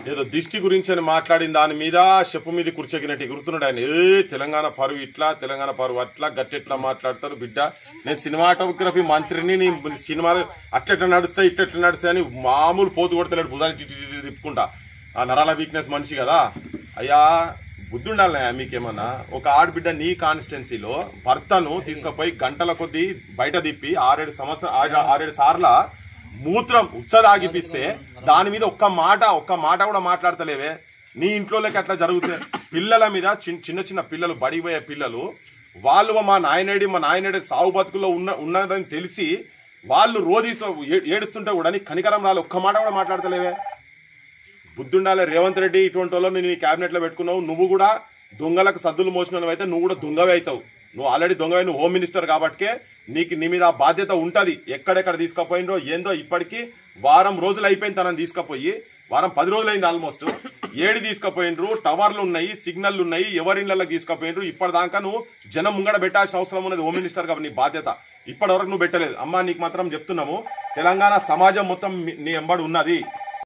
ఏదో దిష్టి గురించి అని మాట్లాడిన దాని మీద చెప్పు మీద కూర్చోగినట్టు ఎగురుతున్నాడు ఆయన. తెలంగాణ పరువు ఇట్లా, తెలంగాణ పరువు అట్లా, గట్టెట్లా మాట్లాడతారు బిడ్డ. నేను సినిమాటోగ్రఫీ మంత్రిని, నీ సినిమాలు అట్లెట్లా నడుస్తాయి ఇట్లెట్లా నడుస్తాయి అని మామూలు పోజు కొడతలేడు, భుజాన్ని తిప్పుకుంటా. ఆ నరాల వీక్నెస్ మనిషి కదా. అయ్యా బుద్ధి ఉండాలన్నా మీకేమన్నా. ఒక ఆడబిడ్డ నీ కాన్స్టిట్యున్సీలో భర్తను తీసుకుపోయి గంటల కొద్దీ బయట తిప్పి 6-7 సార్ల మూత్రం ఉచ్చదాగిపిస్తే దాని మీద ఒక్క మాట కూడా మాట్లాడతలేవే. నీ ఇంట్లోకి అట్లా జరుగుతాయి. పిల్లల మీద చిన్న పిల్లలు, బడిపోయే పిల్లలు, వాళ్ళు మా నాయనేడి సాగు బతుకుల్లో ఉన్నదని తెలిసి వాళ్ళు రోజు ఏడుస్తుంటే కూడా నీ కనికరం రాలి, ఒక్క మాట కూడా మాట్లాడతలేవే. బుద్ధుండాలి రేవంత్ రెడ్డి. ఇటువంటి వాళ్ళు నీ క్యాబినెట్ లో పెట్టుకున్నావు. నువ్వు కూడా దొంగలకు సద్దులు మోసినవి అయితే నువ్వు కూడా దొంగవే అవుతావు. నువ్వు ఆల్రెడీ దొంగవే. నువ్వు హోమ్ మినిస్టర్ కాబట్టికే నీ మీద ఆ బాధ్యత ఉంటది. ఎక్కడెక్కడ తీసుకుపోయినరో ఏందో ఇప్పటికీ వారం రోజులు అయిపోయింది తనని తీసుకుపోయి. వారం 10 రోజులైంది ఆల్మోస్ట్. 7 తీసుకుపోయినరు. టవర్లు ఉన్నాయి, సిగ్నల్లు ఉన్నాయి, ఎవరిళ్ళకి తీసుకుపోయినరు. ఇప్పటిదాకా నువ్వు జనం ముంగడ పెట్టాల్సిన అవసరం ఉన్నది హోమ్ మినిస్టర్ గా. నీ బాధ్యత ఇప్పటి వరకు నువ్వు పెట్టలేదు. అమ్మా నీకు మాత్రం చెప్తున్నాము, తెలంగాణ సమాజం మొత్తం నీ ఎంబడి ఉన్నది.